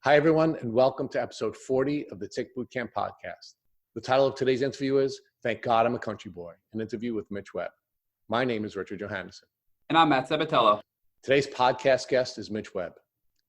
Hi, everyone, and welcome to episode 40 of the Tick Bootcamp podcast. The title of today's interview is Thank God I'm a Country Boy, an interview with Mitch Webb. My name is Richard Johannesson. And I'm Matt Sabatello. Today's podcast guest is Mitch Webb.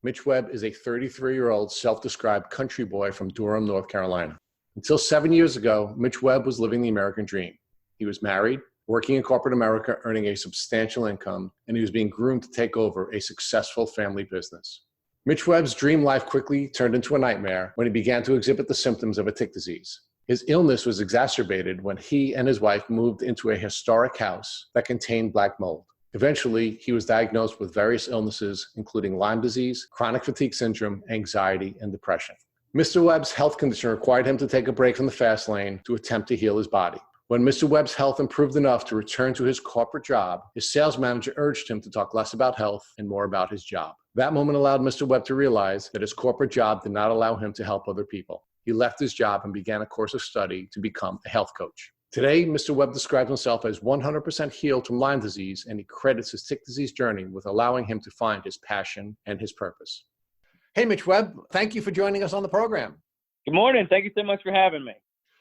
Mitch Webb is a 33-year-old self-described country boy from Durham, North Carolina. Until 7 years ago, Mitch Webb was living the American dream. He was married, working in corporate America, earning a substantial income, and he was being groomed to take over a successful family business. Mitch Webb's dream life quickly turned into a nightmare when he began to exhibit the symptoms of a tick disease. His illness was exacerbated when he and his wife moved into a historic house that contained black mold. Eventually, he was diagnosed with various illnesses, including Lyme disease, chronic fatigue syndrome, anxiety, and depression. Mr. Webb's health condition required him to take a break from the fast lane to attempt to heal his body. When Mr. Webb's health improved enough to return to his corporate job, his sales manager urged him to talk less about health and more about his job. That moment allowed Mr. Webb to realize that his corporate job did not allow him to help other people. He left his job and began a course of study to become a health coach. Today, Mr. Webb describes himself as 100% healed from Lyme disease, and he credits his tick disease journey with allowing him to find his passion and his purpose. Hey, Mitch Webb, thank you for joining us on the program. Good morning. Thank you so much for having me.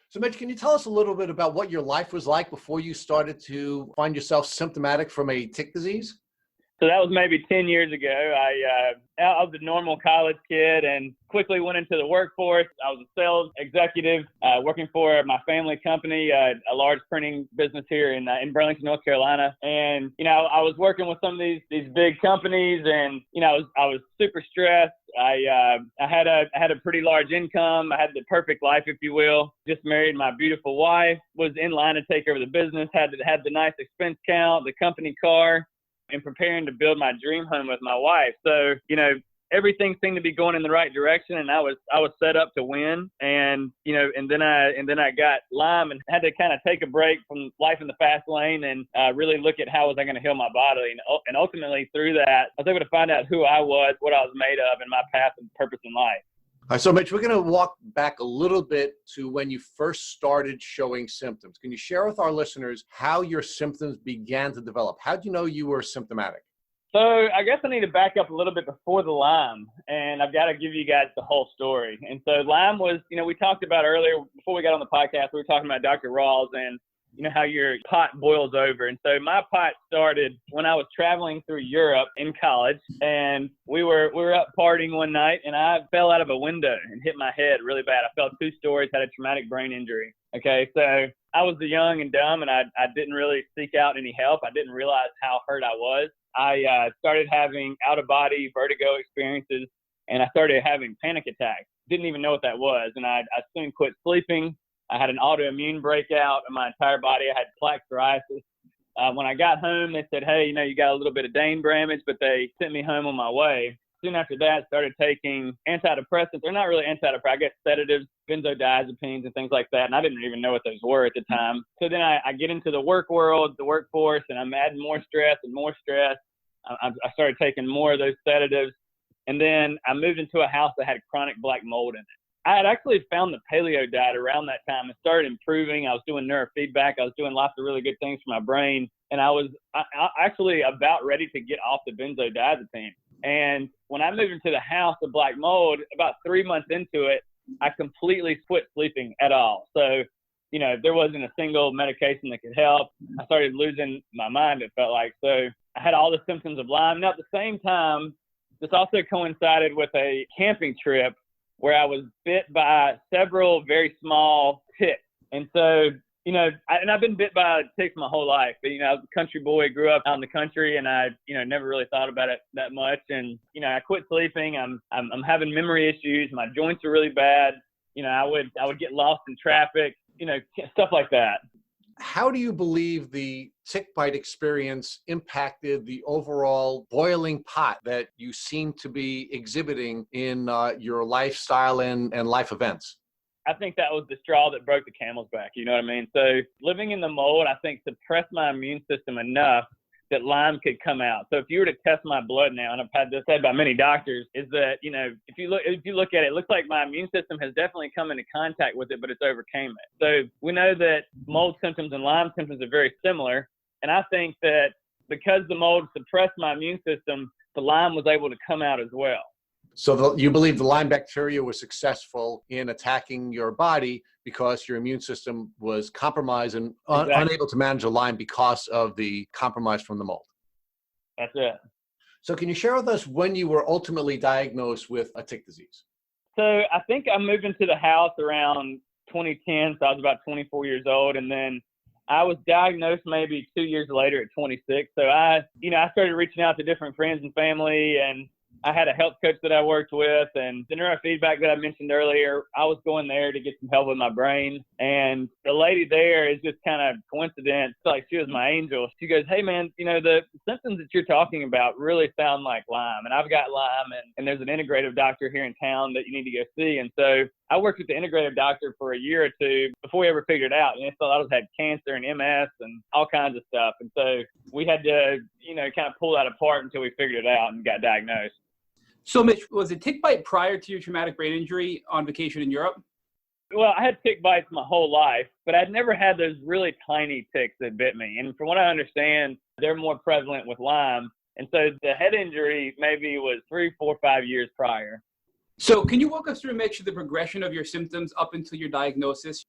So, Mitch, can you tell us a little bit about what your life was like before you started to find yourself symptomatic from a tick disease? So that was maybe 10 years ago. I was a normal college kid and quickly went into the workforce. I was a sales executive working for my family company, a large printing business here in Burlington, North Carolina. And, I was working with some of these big companies and, I was super stressed. I had a pretty large income. I had the perfect life, if you will. Just married my beautiful wife, was in line to take over the business, had the nice expense count, the company car, and preparing to build my dream home with my wife. So, everything seemed to be going in the right direction, and I was set up to win. And then I got Lyme and had to kind of take a break from life in the fast lane and really look at how was I going to heal my body. And ultimately through that, I was able to find out who I was, what I was made of, and my path and purpose in life. All right, so Mitch, we're going to walk back a little bit to when you first started showing symptoms. Can you share with our listeners how your symptoms began to develop? How did you know you were symptomatic? So I guess I need to back up a little bit before the Lyme, and I've got to give you guys the whole story. And so Lyme was, we talked about earlier, before we got on the podcast, we were talking about Dr. Rawls and, how your pot boils over. And so my pot started when I was traveling through Europe in college, and we were up partying one night, and I fell out of a window and hit my head really bad. I fell 2 stories, had a traumatic brain injury. Okay, so I was young and dumb, and I didn't really seek out any help. I didn't realize how hurt I was. I started having out-of-body vertigo experiences, and I started having panic attacks. Didn't even know what that was, and I soon quit sleeping. I had an autoimmune breakout in my entire body. I had plaque psoriasis. When I got home, they said, hey, you got a little bit of Dane Bramage, but they sent me home on my way. Soon after that, started taking antidepressants. They're not really antidepressants, I guess sedatives, benzodiazepines, and things like that. And I didn't even know what those were at the time. So then I get into the work world, the workforce, and I'm adding more stress and more stress. I started taking more of those sedatives. And then I moved into a house that had chronic black mold in it. I had actually found the paleo diet around that time and started improving. I was doing neurofeedback. I was doing lots of really good things for my brain. And I was actually about ready to get off the benzodiazepine. And when I moved into the house of black mold, about 3 months into it, I completely quit sleeping at all. So, there wasn't a single medication that could help. I started losing my mind, it felt like. So I had all the symptoms of Lyme. Now, at the same time, this also coincided with a camping trip where I was bit by several very small ticks. And so, I've been bit by ticks my whole life. But, I was a country boy, grew up out in the country, and I, never really thought about it that much. And, I quit sleeping. I'm having memory issues. My joints are really bad. I would get lost in traffic, stuff like that. How do you believe the tick bite experience impacted the overall boiling pot that you seem to be exhibiting in your lifestyle and life events? I think that was the straw that broke the camel's back. You know what I mean? So living in the mold, I think, suppressed my immune system enough that Lyme could come out. So if you were to test my blood now, and I've had this said by many doctors, is that, if you look at it, it looks like my immune system has definitely come into contact with it, but it's overcame it. So we know that mold symptoms and Lyme symptoms are very similar. And I think that because the mold suppressed my immune system, the Lyme was able to come out as well. So you believe the Lyme bacteria was successful in attacking your body because your immune system was compromised and Exactly. unable to manage the Lyme because of the compromise from the mold. That's it. So can you share with us when you were ultimately diagnosed with a tick disease? So I think I moved into the house around 2010, so I was about 24 years old, and then I was diagnosed maybe 2 years later at 26. So I started reaching out to different friends and family, and I had a health coach that I worked with, and the neurofeedback that I mentioned earlier, I was going there to get some help with my brain. And the lady there is just kind of coincidence, like she was my angel. She goes, "Hey man, the symptoms that you're talking about really sound like Lyme, and I've got Lyme, and there's an integrative doctor here in town that you need to go see." And so I worked with the integrative doctor for a year or two before we ever figured it out. And they thought I had cancer and MS and all kinds of stuff. And so we had to, kind of pull that apart until we figured it out and got diagnosed. So, Mitch, was it tick bite prior to your traumatic brain injury on vacation in Europe? Well, I had tick bites my whole life, but I'd never had those really tiny ticks that bit me. And from what I understand, they're more prevalent with Lyme. And so the head injury maybe was 3, 4, 5 years prior. So can you walk us through, Mitch, the progression of your symptoms up until your diagnosis?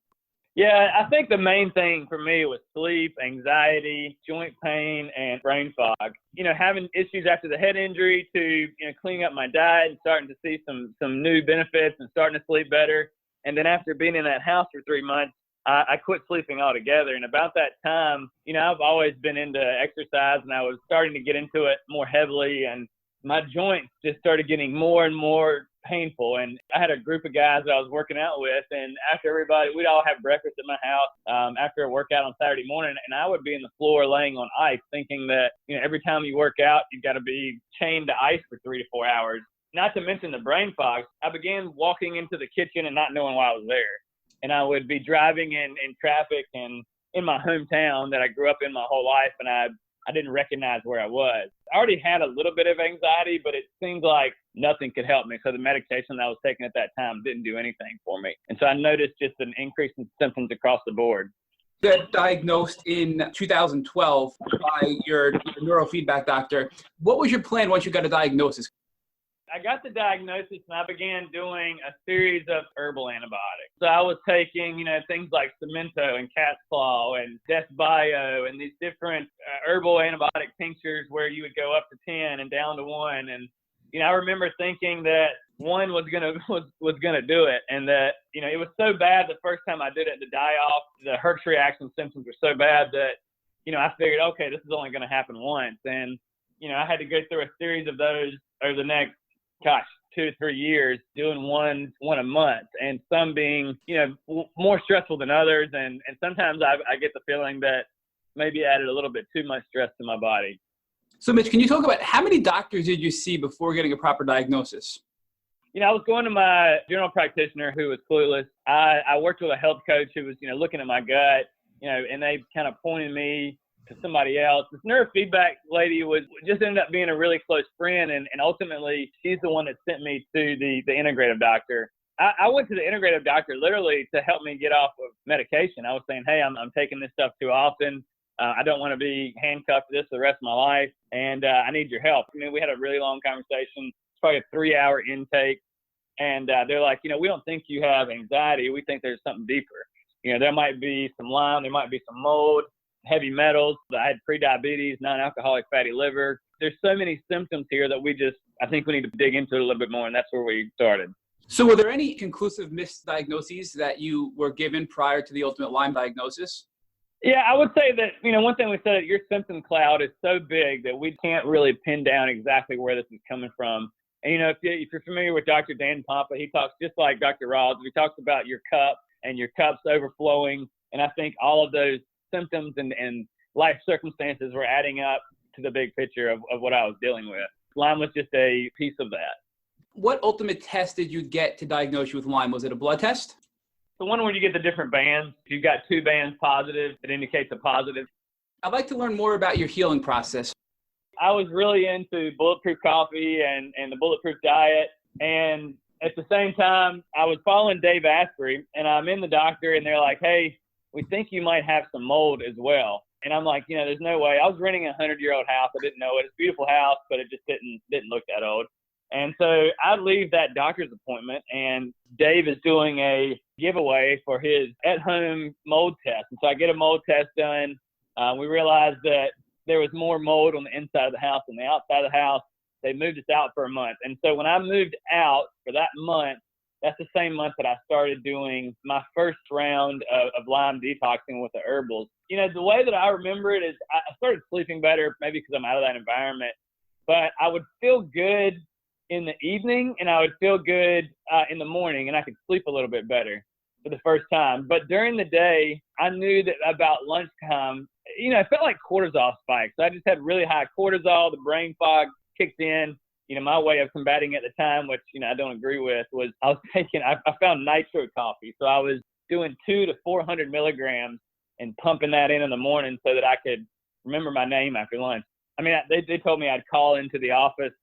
Yeah, I think the main thing for me was sleep, anxiety, joint pain, and brain fog. Having issues after the head injury to, cleaning up my diet and starting to see some new benefits and starting to sleep better. And then after being in that house for 3 months, I quit sleeping altogether. And about that time, I've always been into exercise, and I was starting to get into it more heavily, and my joints just started getting more and more painful. And I had a group of guys that I was working out with, and after everybody, we'd all have breakfast at my house after a workout on Saturday morning, and I would be in the floor laying on ice thinking that, every time you work out, you've got to be chained to ice for 3 to 4 hours. Not to mention the brain fog. I began walking into the kitchen and not knowing why I was there. And I would be driving in traffic and in my hometown that I grew up in my whole life, and I didn't recognize where I was. I already had a little bit of anxiety, but it seemed like nothing could help me. So the medication that I was taking at that time didn't do anything for me. And so I noticed just an increase in symptoms across the board. You got diagnosed in 2012 by your neurofeedback doctor. What was your plan once you got a diagnosis? I got the diagnosis, and I began doing a series of herbal antibiotics. So I was taking, things like Cemento and Cat's Claw and Death Bio and these different herbal antibiotic tinctures where you would go up to 10 and down to 1. And, I remember thinking that one was gonna do it, and that, it was so bad the first time I did it to die off. The Herx reaction symptoms were so bad that, I figured, okay, this is only going to happen once. And, I had to go through a series of those over the next 2 to 3 years, doing one a month, and some being, more stressful than others. And sometimes I get the feeling that maybe I added a little bit too much stress to my body. So, Mitch, can you talk about how many doctors did you see before getting a proper diagnosis? I was going to my general practitioner who was clueless. I worked with a health coach who was, looking at my gut, and they kind of pointed me to somebody else. This neurofeedback lady was just ended up being a really close friend, and ultimately she's the one that sent me to the integrative doctor. I went to the integrative doctor literally to help me get off of medication. I was saying, hey, I'm taking this stuff too often. I don't want to be handcuffed to this for the rest of my life, and I need your help. We had a really long conversation. It's probably a 3-hour intake, and they're like, we don't think you have anxiety. We think there's something deeper. There might be some Lyme, there might be some mold, heavy metals. I had prediabetes, non-alcoholic fatty liver. There's so many symptoms here that I think we need to dig into it a little bit more, and that's where we started. So were there any conclusive misdiagnoses that you were given prior to the ultimate Lyme diagnosis? Yeah, I would say that, one thing we said, your symptom cloud is so big that we can't really pin down exactly where this is coming from. And, if you're familiar with Dr. Dan Pompa, he talks just like Dr. Rawls. He talks about your cup and your cup's overflowing. And I think all of those symptoms and life circumstances were adding up to the big picture of what I was dealing with. Lyme was just a piece of that. What ultimate test did you get to diagnose you with Lyme? Was it a blood test? The one where you get the different bands. If you've got 2 bands positive, it indicates a positive. I'd like to learn more about your healing process. I was really into bulletproof coffee and the bulletproof diet. And at the same time, I was following Dave Asprey, and I'm in the doctor, and they're like, hey, we think you might have some mold as well. And I'm like, there's no way. I was renting a 100-year-old house. I didn't know it. It's a beautiful house, but it just didn't look that old. And so I leave that doctor's appointment, and Dave is doing a giveaway for his at-home mold test. And so I get a mold test done. We realized that there was more mold on the inside of the house than the outside of the house. They moved us out for a month. And so when I moved out for that month, that's the same month that I started doing my first round of Lyme detoxing with the herbals. You know, the way that I remember it is I started sleeping better, maybe because I'm out of that environment, but I would feel good in the evening and I would feel good in the morning, and I could sleep a little bit better for the first time. But during the day, I knew that about lunchtime, you know, it felt like cortisol spikes. So I just had really high cortisol, the brain fog kicked in. You know, my way of combating at the time, which, you know, I don't agree with, was I found nitro coffee. So I was doing 200 to 400 milligrams and pumping that in the morning so that I could remember my name after lunch. I mean, they told me I'd call into the office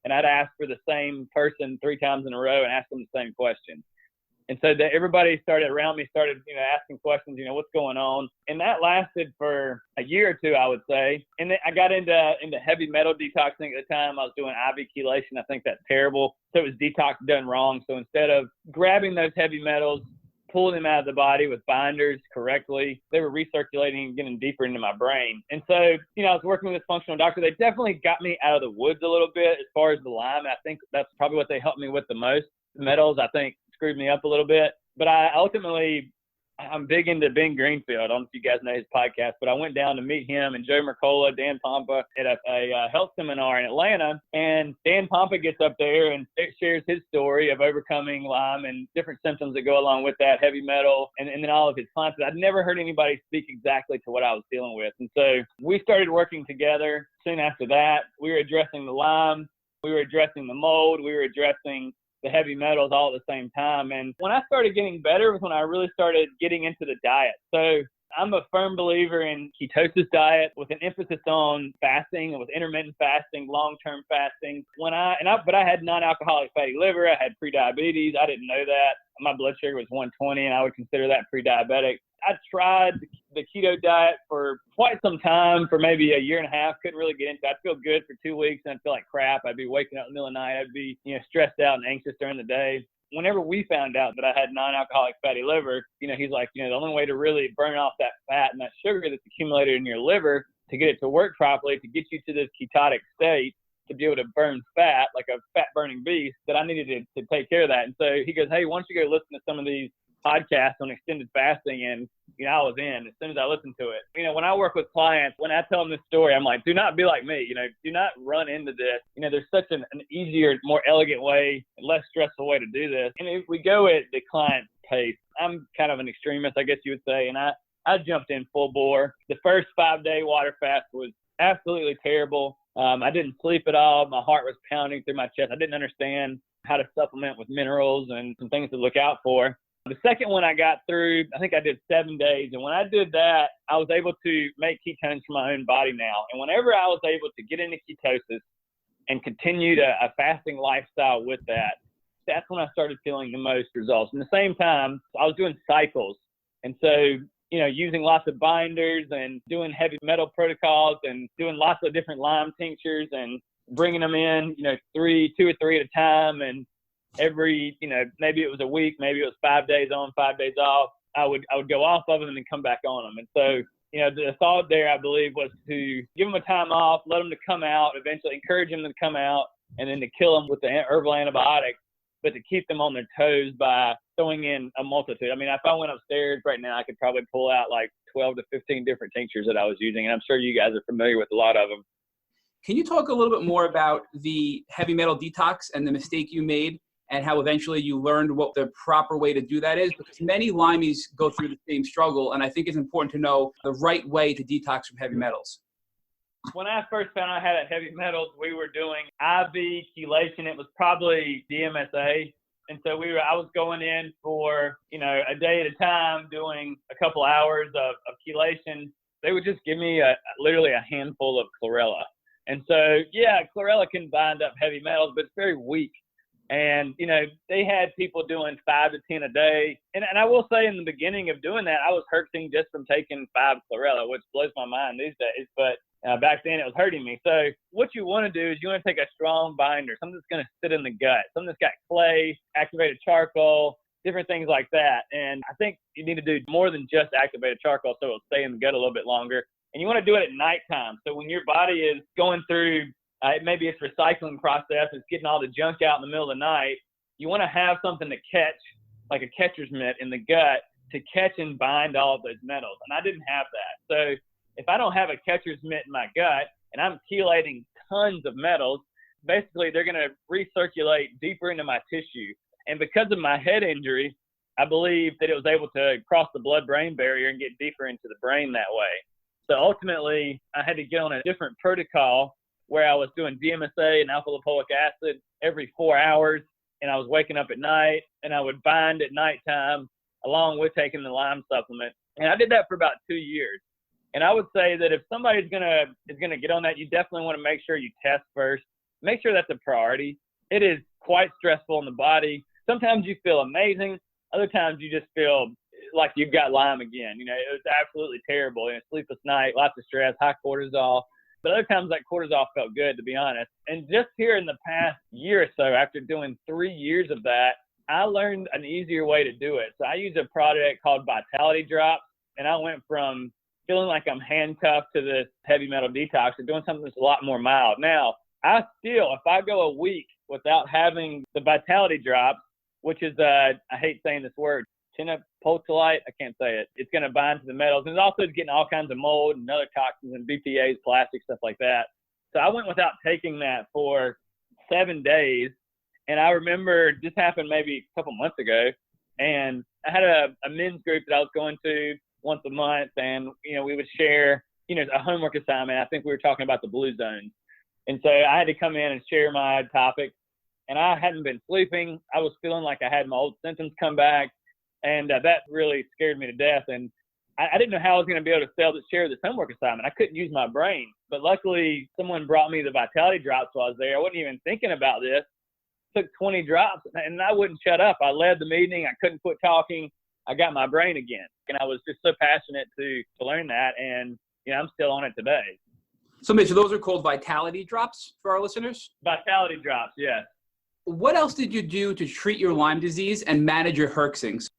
and I'd ask for the same person 3 times in a row and ask them the same question. And so everybody around me started, you know, asking questions, you know, what's going on? And that lasted for a year or two, I would say. And then I got into heavy metal detoxing at the time. I was doing IV chelation. I think that's terrible. So it was detox done wrong. So instead of grabbing those heavy metals, pulling them out of the body with binders correctly, they were recirculating and getting deeper into my brain. And so, you know, I was working with this functional doctor. They definitely got me out of the woods a little bit as far as the Lyme. I think that's probably what they helped me with the most. The metals, I think, screwed me up a little bit. But I'm big into Ben Greenfield. I don't know if you guys know his podcast, but I went down to meet him and Joe Mercola, Dan Pompa at a health seminar in Atlanta. And Dan Pompa gets up there and shares his story of overcoming Lyme and different symptoms that go along with that, heavy metal, and then all of his clients. I'd never heard anybody speak exactly to what I was dealing with. And so we started working together. Soon after that, we were addressing the Lyme, we were addressing the mold, we were addressing the heavy metals all at the same time. And when I started getting better was when I really started getting into the diet. So I'm a firm believer in ketosis diet with an emphasis on fasting, with intermittent fasting, long-term fasting. But I had non-alcoholic fatty liver. I had prediabetes. I didn't know that. My blood sugar was 120, and I would consider that pre-diabetic. I tried the keto diet for quite some time, for maybe a year and a half. Couldn't really get into it. I'd feel good for 2 weeks, and I'd feel like crap. I'd be waking up in the middle of the night. I'd be, you know, stressed out and anxious during the day. Whenever we found out that I had non-alcoholic fatty liver, you know, he's like, you know, the only way to really burn off that fat and that sugar that's accumulated in your liver to get it to work properly, to get you to this ketotic state, to be able to burn fat like a fat burning beast, that I needed to take care of that. And so he goes, hey, why don't you go listen to some of these podcasts on extended fasting? And, you know, I was in as soon as I listened to it. You know, when I work with clients, when I tell them this story, I'm like, do not be like me, you know, do not run into this. You know, there's such an easier, more elegant way, less stressful way to do this. And if we go at the client's pace, I'm kind of an extremist, I guess you would say. And I jumped in full bore. The first 5-day water fast was absolutely terrible. I didn't sleep at all. My heart was pounding through my chest. I didn't understand how to supplement with minerals and some things to look out for. The second one I got through, I think I did 7 days. And when I did that, I was able to make ketones for my own body now. And whenever I was able to get into ketosis and continued a fasting lifestyle with that, that's when I started feeling the most results. And at the same time, I was doing cycles. And so, you know, using lots of binders and doing heavy metal protocols and doing lots of different Lyme tinctures and bringing them in, you know, 2 or 3 at a time. And every, you know, maybe it was a week, maybe it was 5 days on, 5 days off, I would go off of them and then come back on them. And so, you know, the thought there, I believe, was to give them a time off, let them to come out, eventually encourage them to come out, and then to kill them with the herbal antibiotics, but to keep them on their toes by throwing in a multitude. I mean, if I went upstairs right now, I could probably pull out like 12 to 15 different tinctures that I was using. And I'm sure you guys are familiar with a lot of them. Can you talk a little bit more about the heavy metal detox and the mistake you made and how eventually you learned what the proper way to do that is? Because many Lymies go through the same struggle, and I think it's important to know the right way to detox from heavy metals. When I first found out I had heavy metals, we were doing IV chelation. It was probably DMSA. And so I was going in for, you know, a day at a time, doing a couple hours of chelation. They would just give me literally a handful of chlorella. And so, yeah, chlorella can bind up heavy metals, but it's very weak. And, you know, they had people doing 5 to 10 a day. And I will say in the beginning of doing that, I was hurting just from taking 5 chlorella, which blows my mind these days. But Back then it was hurting me. So what you want to do is you want to take a strong binder, something that's going to sit in the gut, something that's got clay, activated charcoal, different things like that. And I think you need to do more than just activated charcoal so it'll stay in the gut a little bit longer. And you want to do it at nighttime. So when your body is going through, maybe it's recycling process, it's getting all the junk out in the middle of the night, you want to have something to catch, like a catcher's mitt in the gut, to catch and bind all of those metals. And I didn't have that. So if I don't have a catcher's mitt in my gut and I'm chelating tons of metals, basically they're going to recirculate deeper into my tissue. And because of my head injury, I believe that it was able to cross the blood-brain barrier and get deeper into the brain that way. So ultimately, I had to get on a different protocol where I was doing DMSA and alpha lipoic acid every 4 hours, and I was waking up at night, and I would bind at nighttime along with taking the lime supplement. And I did that for about 2 years. And I would say that if somebody's gonna get on that, you definitely want to make sure you test first. Make sure that's a priority. It is quite stressful on the body. Sometimes you feel amazing. Other times you just feel like you've got Lyme again. You know, it was absolutely terrible. You know, sleepless night, lots of stress, high cortisol. But other times that cortisol felt good, to be honest. And just here in the past year or so, after doing 3 years of that, I learned an easier way to do it. So I use a product called Vitality Drops, and I went from feeling like I'm handcuffed to this heavy metal detox to doing something that's a lot more mild. Now, I still, if I go a week without having the Vitality Drops, which is, I hate saying this word, tinapotolite, I can't say it. It's going to bind to the metals. And it's also getting all kinds of mold and other toxins and BPAs, plastic, stuff like that. So I went without taking that for 7 days. And I remember this happened maybe a couple months ago. And I had a men's group that I was going to once a month. And, you know, we would share, you know, a homework assignment. I think we were talking about the blue zones. And so I had to come in and share my topic. And I hadn't been sleeping. I was feeling like I had my old symptoms come back. And that really scared me to death. And I didn't know how I was going to be able to share this homework assignment. I couldn't use my brain. But luckily, someone brought me the Vitality Drops while I was there. I wasn't even thinking about this. Took 20 drops, and I wouldn't shut up. I led the meeting. I couldn't quit talking. I got my brain again. And I was just so passionate to learn that. And, you know, I'm still on it today. So, Mitch, those are called Vitality Drops for our listeners? Vitality Drops, yes. What else did you do to treat your Lyme disease and manage your herxings?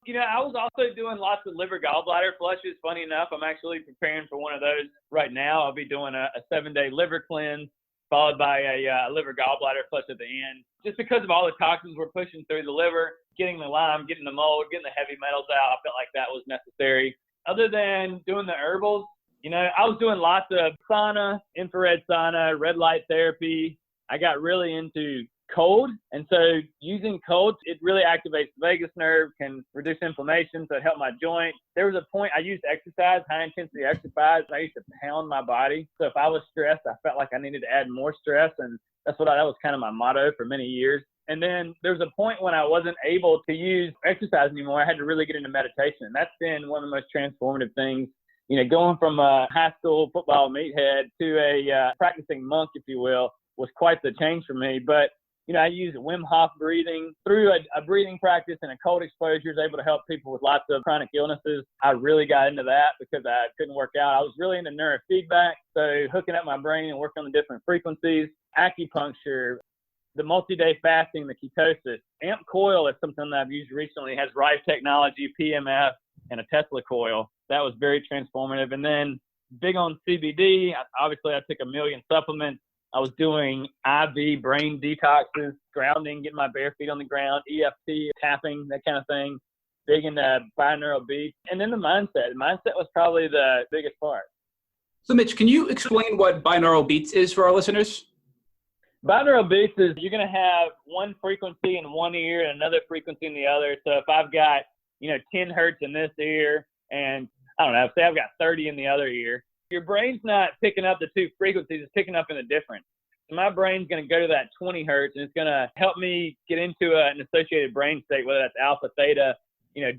You know, I was also doing lots of liver gallbladder flushes. Funny enough, I'm actually preparing for one of those right now. I'll be doing a 7-day liver cleanse followed by a liver gallbladder flush at the end. Just because of all the toxins we're pushing through the liver, getting the Lyme, getting the mold, getting the heavy metals out, I felt like that was necessary. Other than doing the herbals, you know, I was doing lots of sauna, infrared sauna, red light therapy. I got really into cold. And so using cold, it really activates the vagus nerve, can reduce inflammation, so it helped my joint. There was a point I used exercise, high intensity exercise. I used to pound my body. So if I was stressed, I felt like I needed to add more stress. And that was kind of my motto for many years. And then there was a point when I wasn't able to use exercise anymore. I had to really get into meditation. And that's been one of the most transformative things. You know, going from a high school football meathead to a practicing monk, if you will, was quite the change for me. But you know, I use Wim Hof breathing through a breathing practice and a cold exposure is able to help people with lots of chronic illnesses. I really got into that because I couldn't work out. I was really into neurofeedback. So hooking up my brain and working on the different frequencies, acupuncture, the multi-day fasting, the ketosis. Amp coil is something that I've used recently. It has Rife technology, PMF, and a Tesla coil. That was very transformative. And then big on CBD. Obviously, I took a million supplements. I was doing IV brain detoxes, grounding, getting my bare feet on the ground, EFT, tapping, that kind of thing. Big into binaural beats. And then the mindset. Mindset was probably the biggest part. So, Mitch, can you explain what binaural beats is for our listeners? Binaural beats is you're going to have one frequency in one ear and another frequency in the other. So if I've got, 10 hertz in this ear and, I don't know, say I've got 30 in the other ear, your brain's not picking up the two frequencies, it's picking up in the difference. So my brain's going to go to that 20 hertz, and it's going to help me get into an associated brain state, whether that's alpha, theta,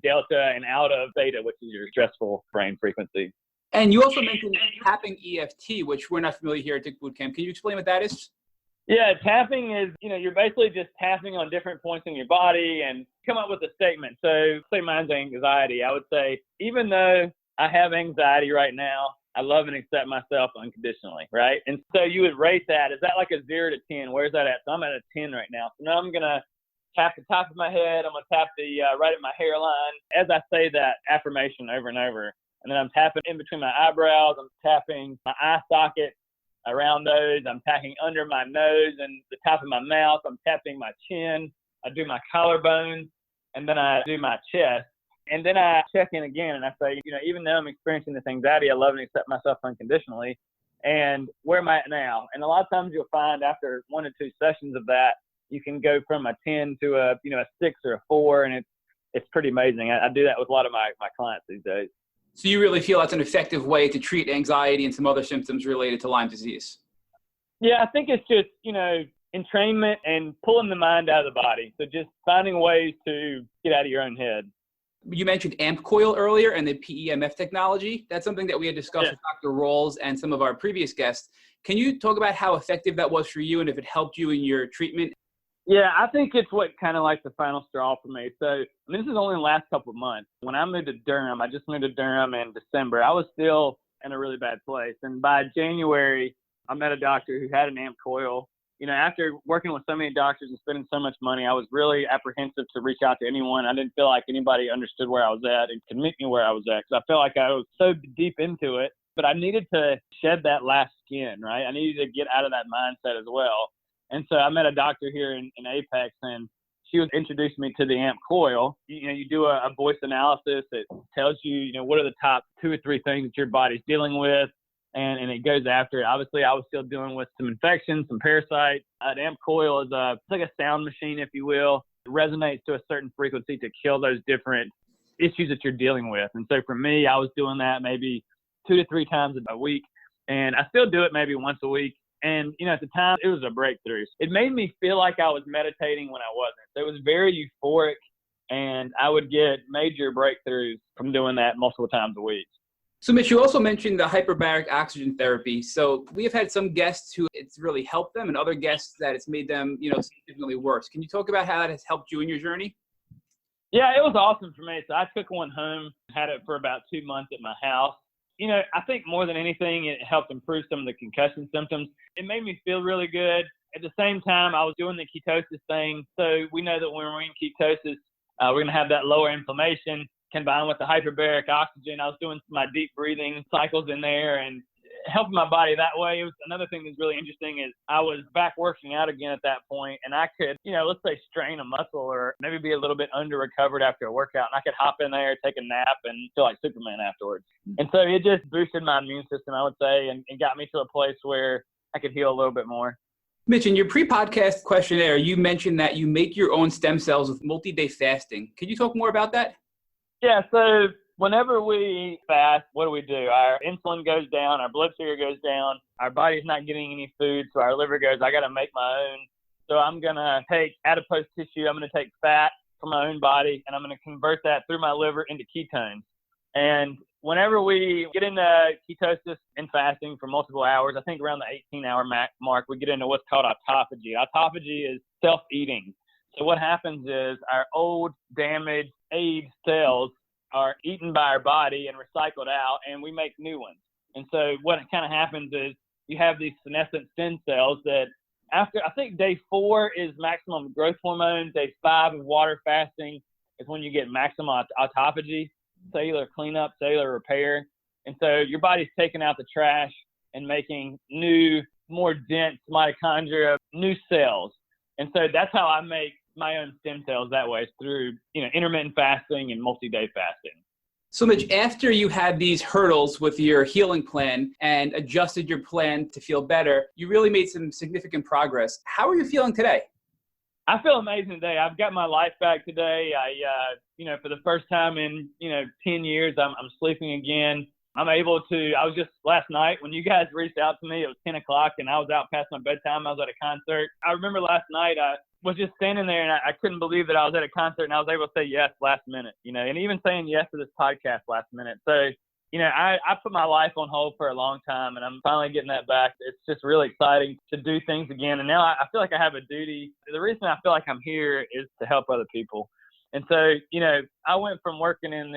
delta, and out of theta, which is your stressful brain frequency. And you also mentioned tapping EFT, which we're not familiar here at Dick Boot Camp. Can you explain what that is? Yeah, tapping is, you're basically just tapping on different points in your body and come up with a statement. So say mine's anxiety. I would say, even though I have anxiety right now, I love and accept myself unconditionally, right? And so you would rate that. Is that like a 0 to 10? Where's that at? So I'm at a 10 right now. So now I'm going to tap the top of my head. I'm going to tap the right at my hairline as I say that affirmation over and over. And then I'm tapping in between my eyebrows. I'm tapping my eye socket around those. I'm tapping under my nose and the top of my mouth. I'm tapping my chin. I do my collarbones, and then I do my chest. And then I check in again and I say, even though I'm experiencing this anxiety, I love and accept myself unconditionally. And where am I at now? And a lot of times you'll find after 1 or 2 sessions of that, you can go from a 10 to a 6 or a 4. And it's pretty amazing. I do that with a lot of my clients these days. So you really feel that's an effective way to treat anxiety and some other symptoms related to Lyme disease? Yeah, I think it's just, entrainment and pulling the mind out of the body. So just finding ways to get out of your own head. You mentioned AMP coil earlier and the PEMF technology. That's something that we had discussed with Dr. Rawls and some of our previous guests. Can you talk about how effective that was for you and if it helped you in your treatment? Yeah, I think it's what kind of like the final straw for me. So this is only the last couple of months. When I moved to Durham, I just moved to Durham in December. I was still in a really bad place. And by January, I met a doctor who had an AMP coil. After working with so many doctors and spending so much money, I was really apprehensive to reach out to anyone. I didn't feel like anybody understood where I was at and could meet me where I was at because I felt like I was so deep into it. But I needed to shed that last skin, right? I needed to get out of that mindset as well. And so I met a doctor here in Apex, and she was introducing me to the AMP coil. You do a voice analysis that tells you, what are the top 2 or 3 things that your body's dealing with. And it goes after it. Obviously, I was still dealing with some infections, some parasites. The AMP coil is it's like a sound machine, if you will. It resonates to a certain frequency to kill those different issues that you're dealing with. And so for me, I was doing that maybe 2 to 3 times a week. And I still do it maybe once a week. And, at the time, it was a breakthrough. It made me feel like I was meditating when I wasn't. So it was very euphoric, and I would get major breakthroughs from doing that multiple times a week. So, Mitch, you also mentioned the hyperbaric oxygen therapy. So we have had some guests who it's really helped them and other guests that it's made them, significantly worse. Can you talk about how that has helped you in your journey? Yeah, it was awesome for me. So I took one home, had it for about 2 months at my house. I think more than anything, it helped improve some of the concussion symptoms. It made me feel really good. At the same time, I was doing the ketosis thing. So we know that when we're in ketosis, we're going to have that lower inflammation combined with the hyperbaric oxygen. I was doing my deep breathing cycles in there and helping my body that way. It was another thing that's really interesting is I was back working out again at that point, and I could, let's say strain a muscle or maybe be a little bit under recovered after a workout, and I could hop in there, take a nap, and feel like Superman afterwards. And so it just boosted my immune system, I would say, and got me to a place where I could heal a little bit more. Mitch, in your pre-podcast questionnaire, you mentioned that you make your own stem cells with multi-day fasting. Could you talk more about that? Yeah, so whenever we fast, what do? Our insulin goes down, our blood sugar goes down, our body's not getting any food, so our liver goes, I got to make my own. So I'm going to take adipose tissue, I'm going to take fat from my own body, and I'm going to convert that through my liver into ketones. And whenever we get into ketosis and fasting for multiple hours, I think around the 18-hour mark, we get into what's called autophagy. Autophagy is self-eating. So what happens is our old, damaged, aged cells are eaten by our body and recycled out, and we make new ones. And so what kind of happens is you have these senescent stem cells that after, I think day 4 is maximum growth hormone. Day 5 of water fasting is when you get maximum autophagy, cellular cleanup, cellular repair. And so your body's taking out the trash and making new, more dense mitochondria, new cells. And so that's how I make my own stem cells that way, through intermittent fasting and multi-day fasting. So Mitch, after you had these hurdles with your healing plan and adjusted your plan to feel better, you really made some significant progress. How are you feeling today? I feel amazing today. I've got my life back today. For the first time in 10 years, I'm sleeping again. I'm able to. I was just last night when you guys reached out to me. It was 10 o'clock and I was out past my bedtime. I was at a concert. I remember last night I was just standing there and I couldn't believe that I was at a concert and I was able to say yes last minute, and even saying yes to this podcast last minute. So, I put my life on hold for a long time and I'm finally getting that back. It's just really exciting to do things again. And now I feel like I have a duty. The reason I feel like I'm here is to help other people. And so, I went from working in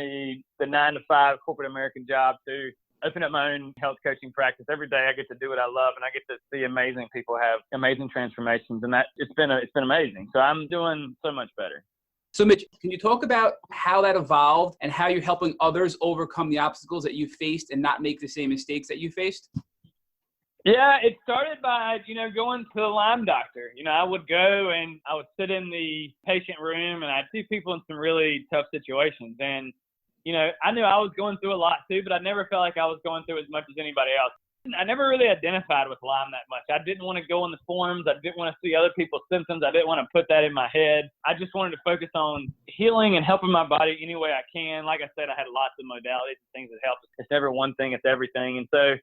the 9 to 5 corporate American job to open up my own health coaching practice. Every day I get to do what I love, and I get to see amazing people have amazing transformations, and it's been amazing. So I'm doing so much better. So Mitch, can you talk about how that evolved and how you're helping others overcome the obstacles that you faced and not make the same mistakes that you faced? Yeah, it started by, going to the Lyme doctor. I would go and I would sit in the patient room and I'd see people in some really tough situations. And, I knew I was going through a lot too, but I never felt like I was going through as much as anybody else. I never really identified with Lyme that much. I didn't want to go on the forums. I didn't want to see other people's symptoms. I didn't want to put that in my head. I just wanted to focus on healing and helping my body any way I can. Like I said, I had lots of modalities and things that helped. It's never one thing, it's everything. And so,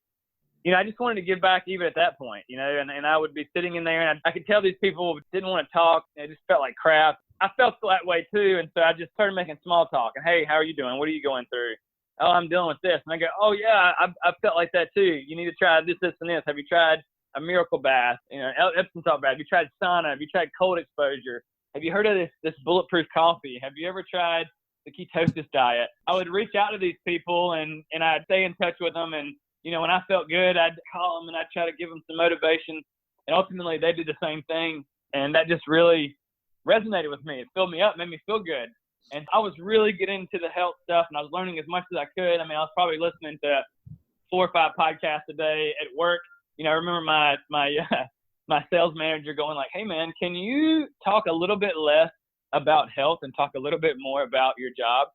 I just wanted to give back even at that point, and I would be sitting in there and I could tell these people didn't want to talk. It just felt like crap. I felt that way too. And so I just started making small talk and, hey, how are you doing? What are you going through? Oh, I'm dealing with this. And I go, oh yeah, I felt like that too. You need to try this, this, and this. Have you tried a miracle bath? Epsom salt bath. Have you tried sauna? Have you tried cold exposure? Have you heard of this bulletproof coffee? Have you ever tried the ketosis diet? I would reach out to these people and I'd stay in touch with them. And, when I felt good, I'd call them and I'd try to give them some motivation. And ultimately they did the same thing. And that just really resonated with me. It filled me up, made me feel good. And I was really getting into the health stuff and I was learning as much as I could. I was probably listening to 4 or 5 podcasts a day at work. I remember my sales manager going like, hey man, can you talk a little bit less about health and talk a little bit more about your job?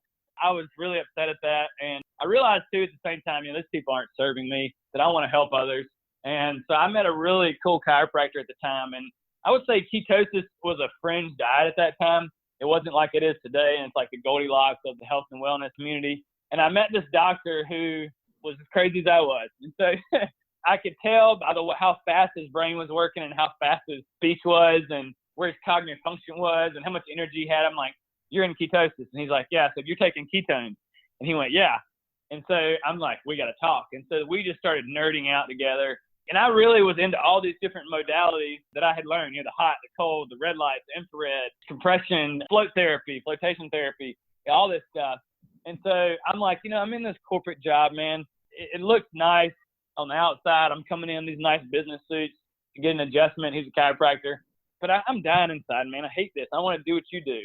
I was really upset at that. And I realized too at the same time, these people aren't serving me, that I want to help others. And so I met a really cool chiropractor at the time. And I would say ketosis was a fringe diet at that time. It wasn't like it is today, and it's like the Goldilocks of the health and wellness community. And I met this doctor who was as crazy as I was. And so I could tell by how fast his brain was working and how fast his speech was and where his cognitive function was and how much energy he had. I'm like, you're in ketosis. And he's like, yeah. So you're taking ketones. And he went, yeah. And so I'm like, we got to talk. And so we just started nerding out together. And I really was into all these different modalities that I had learned, the hot, the cold, the red light, the infrared, compression, float therapy, flotation therapy, all this stuff. And so I'm like, I'm in this corporate job, man. It looks nice on the outside. I'm coming in these nice business suits to get an adjustment. He's a chiropractor. But I'm dying inside, man. I hate this. I want to do what you do.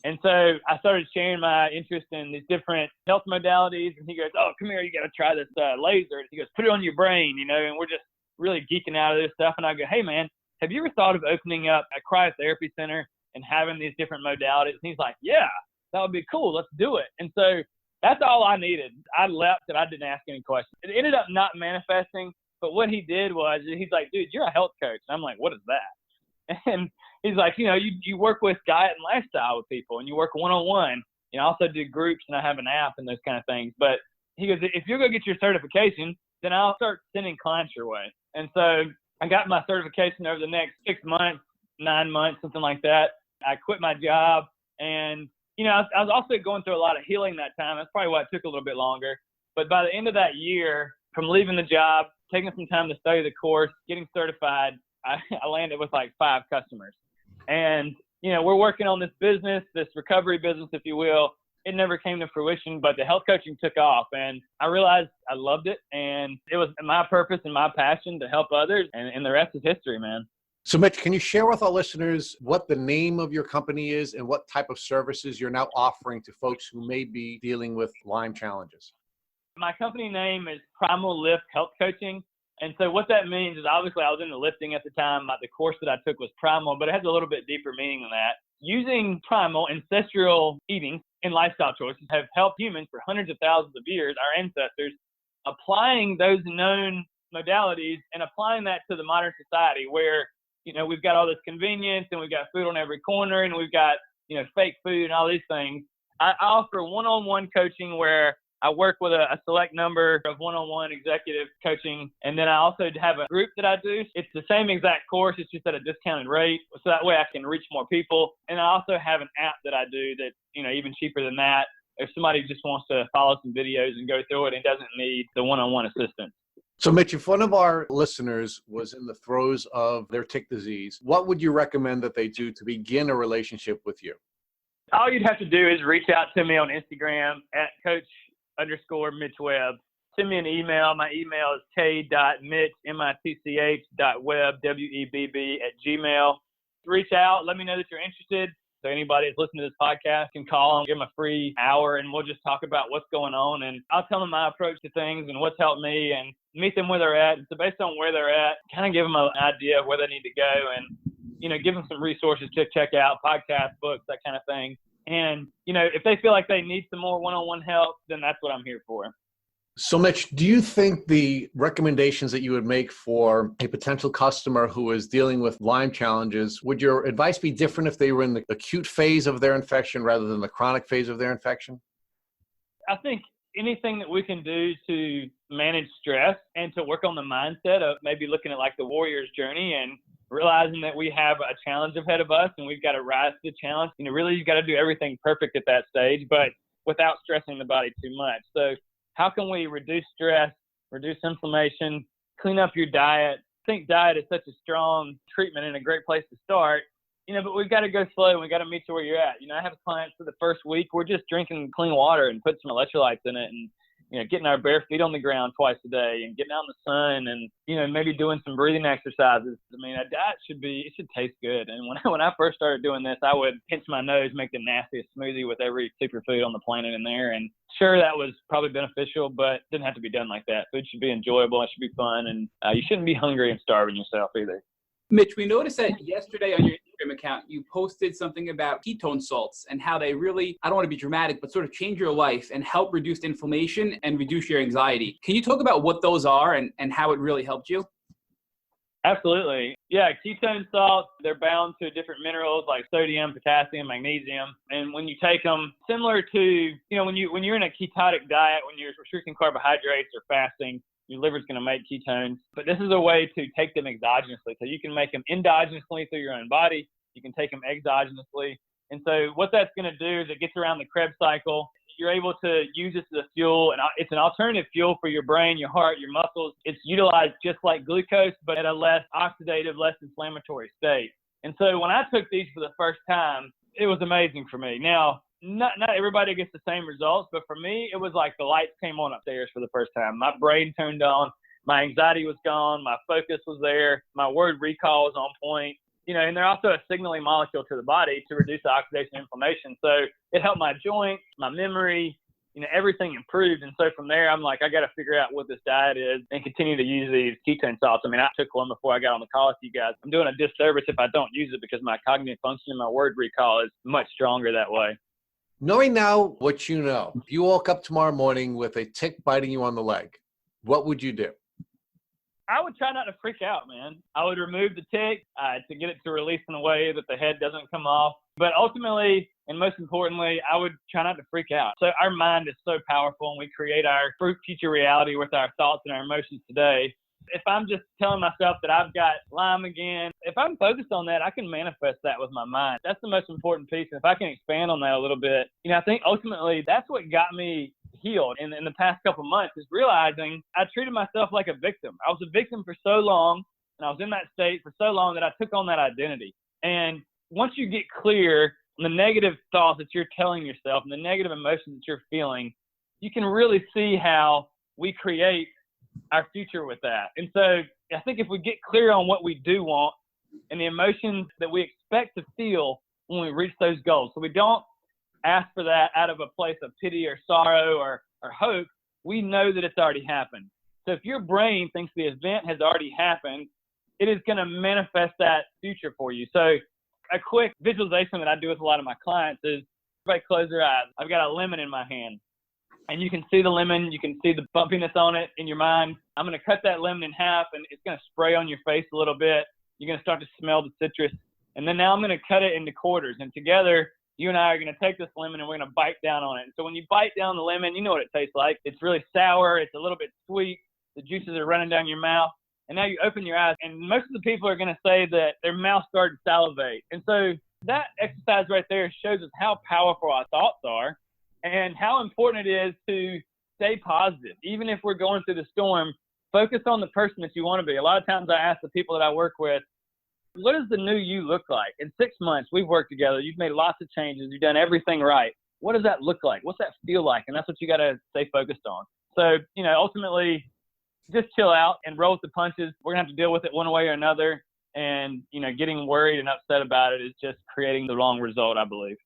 And so I started sharing my interest in these different health modalities. And he goes, oh, come here. You got to try this laser. He goes, put it on your brain, and we're just really geeking out of this stuff. And I go, hey man, have you ever thought of opening up a cryotherapy center and having these different modalities? And he's like, yeah, that would be cool. Let's do it. And so that's all I needed. I left and I didn't ask any questions. It ended up not manifesting, but what he did was he's like, dude, you're a health coach. And I'm like, what is that? And he's like, you work with diet and lifestyle with people and you work one-on-one. I also do groups and I have an app and those kind of things. But he goes, if you're going to get your certification, then I'll start sending clients your way. And so I got my certification over the next 6 months, 9 months, something like that. I quit my job. And, I was also going through a lot of healing that time. That's probably why it took a little bit longer. But by the end of that year, from leaving the job, taking some time to study the course, getting certified, I landed with like 5 customers. And, we're working on this business, this recovery business, if you will. It never came to fruition, but the health coaching took off and I realized I loved it and it was my purpose and my passion to help others and the rest is history, man. So Mitch, can you share with our listeners what the name of your company is and what type of services you're now offering to folks who may be dealing with Lyme challenges? My company name is Primal Lift Health Coaching. And so what that means is obviously I was into lifting at the time. The course that I took was Primal, but it has a little bit deeper meaning than that. Using primal ancestral eating and lifestyle choices have helped humans for hundreds of thousands of years, our ancestors, applying those known modalities and applying that to the modern society where, we've got all this convenience and we've got food on every corner and we've got, fake food and all these things. I offer one-on-one coaching where I work with a select number of one-on-one executive coaching. And then I also have a group that I do. It's the same exact course. It's just at a discounted rate. So that way I can reach more people. And I also have an app that I do that's, even cheaper than that. If somebody just wants to follow some videos and go through it and doesn't need the one-on-one assistance. So Mitch, if one of our listeners was in the throes of their tick disease, what would you recommend that they do to begin a relationship with you? All you'd have to do is reach out to me on Instagram at Coach _Mitch Webb. send me an email. My email is k.mitch.webb, W-E-B-B, @gmail. Reach out. Let me know that you're interested. So anybody that's listening to this podcast can call and give them a free hour, and we'll just talk about what's going on. And I'll tell them my approach to things and what's helped me and meet them where they're at. And so based on where they're at, kind of give them an idea of where they need to go and, give them some resources to check out, podcasts, books, that kind of thing. And, if they feel like they need some more one-on-one help, then that's what I'm here for. So, Mitch, do you think the recommendations that you would make for a potential customer who is dealing with Lyme challenges, would your advice be different if they were in the acute phase of their infection rather than the chronic phase of their infection? I think anything that we can do to manage stress and to work on the mindset of maybe looking at like the warrior's journey and realizing that we have a challenge ahead of us and we've got to rise to the challenge. Really, you've got to do everything perfect at that stage, but without stressing the body too much. So how can we reduce stress, reduce inflammation, clean up your diet? I think diet is such a strong treatment and a great place to start, but we've got to go slow and we've got to meet you where you're at. I have clients for the first week, we're just drinking clean water and putting some electrolytes in it and, getting our bare feet on the ground twice a day and getting out in the sun and, maybe doing some breathing exercises. A diet should taste good. And when I first started doing this, I would pinch my nose, make the nastiest smoothie with every superfood on the planet in there. And sure, that was probably beneficial, but it didn't have to be done like that. Food should be enjoyable. It should be fun. And you shouldn't be hungry and starving yourself either. Mitch, we noticed that yesterday on your Instagram account, you posted something about ketone salts and how they really, I don't want to be dramatic, but sort of change your life and help reduce inflammation and reduce your anxiety. Can you talk about what those are and how it really helped you? Absolutely. Yeah, ketone salts, they're bound to different minerals like sodium, potassium, magnesium. And when you take them, similar to, when you're in a ketotic diet, when you're restricting carbohydrates or fasting, your liver's going to make ketones. But this is a way to take them exogenously. So you can make them endogenously through your own body. You can take them exogenously. And so what that's going to do is it gets around the Krebs cycle. You're able to use this as a fuel, and it's an alternative fuel for your brain, your heart, your muscles. It's utilized just like glucose, but at a less oxidative, less inflammatory state. And so when I took these for the first time, it was amazing for me. Now, not everybody gets the same results, but for me, it was like the lights came on upstairs for the first time. My brain turned on, my anxiety was gone, my focus was there, my word recall was on point. And they're also a signaling molecule to the body to reduce the oxidation and inflammation. So it helped my joints, my memory, everything improved. And so from there, I'm like, I got to figure out what this diet is and continue to use these ketone salts. I took one before I got on the call with you guys. I'm doing a disservice if I don't use it because my cognitive function and my word recall is much stronger that way. Knowing now what you know, if you woke up tomorrow morning with a tick biting you on the leg, what would you do? I would try not to freak out, man. I would remove the tick to get it to release in a way that the head doesn't come off. But ultimately, and most importantly, I would try not to freak out. So our mind is so powerful, and we create our future reality with our thoughts and our emotions today. If I'm just telling myself that I've got Lyme again, if I'm focused on that, I can manifest that with my mind. That's the most important piece. And if I can expand on that a little bit, I think ultimately that's what got me healed in the past couple of months is realizing I treated myself like a victim. I was a victim for so long, and I was in that state for so long that I took on that identity. And once you get clear on the negative thoughts that you're telling yourself and the negative emotions that you're feeling, you can really see how we create our future with that. And so I think if we get clear on what we do want and the emotions that we expect to feel when we reach those goals, so we don't ask for that out of a place of pity or sorrow or hope, we know that it's already happened. So if your brain thinks the event has already happened, it is going to manifest that future for you. So a quick visualization that I do with a lot of my clients is everybody close their eyes. I've got a lemon in my hand. And you can see the lemon, you can see the bumpiness on it in your mind. I'm going to cut that lemon in half, and it's going to spray on your face a little bit. You're going to start to smell the citrus. And then now I'm going to cut it into quarters. And together, you and I are going to take this lemon and we're going to bite down on it. And so when you bite down the lemon, you know what it tastes like. It's really sour. It's a little bit sweet. The juices are running down your mouth. And now you open your eyes. And most of the people are going to say that their mouth started to salivate. And so that exercise right there shows us how powerful our thoughts are and how important it is to stay positive. Even if we're going through the storm, focus on the person that you want to be. A lot of times I ask the people that I work with, what does the new you look like? In 6 months, we've worked together. You've made lots of changes. You've done everything right. What does that look like? What's that feel like? And that's what you got to stay focused on. So, ultimately, just chill out and roll with the punches. We're going to have to deal with it one way or another. And, getting worried and upset about it is just creating the wrong result, I believe.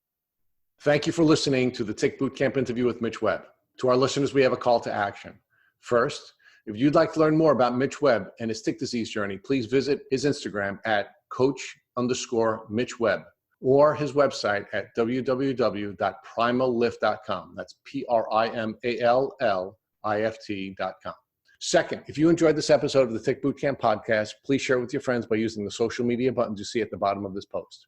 Thank you for listening to the Tick Bootcamp interview with Mitch Webb. To our listeners, we have a call to action. First, if you'd like to learn more about Mitch Webb and his tick disease journey, please visit his Instagram at coach_Mitch Webb or his website at www.primallift.com. That's PRIMALLIFT.com. Second, if you enjoyed this episode of the Tick Bootcamp podcast, please share it with your friends by using the social media buttons you see at the bottom of this post.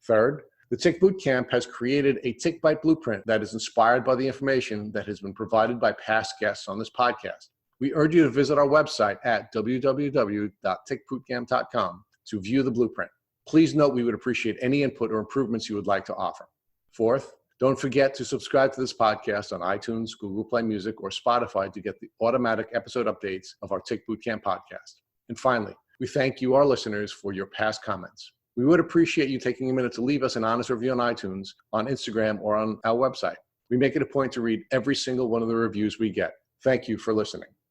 Third, the Tick Bootcamp has created a Tick Bite blueprint that is inspired by the information that has been provided by past guests on this podcast. We urge you to visit our website at www.tickbootcamp.com to view the blueprint. Please note we would appreciate any input or improvements you would like to offer. Fourth, don't forget to subscribe to this podcast on iTunes, Google Play Music, or Spotify to get the automatic episode updates of our Tick Bootcamp podcast. And finally, we thank you, our listeners, for your past comments. We would appreciate you taking a minute to leave us an honest review on iTunes, on Instagram, or on our website. We make it a point to read every single one of the reviews we get. Thank you for listening.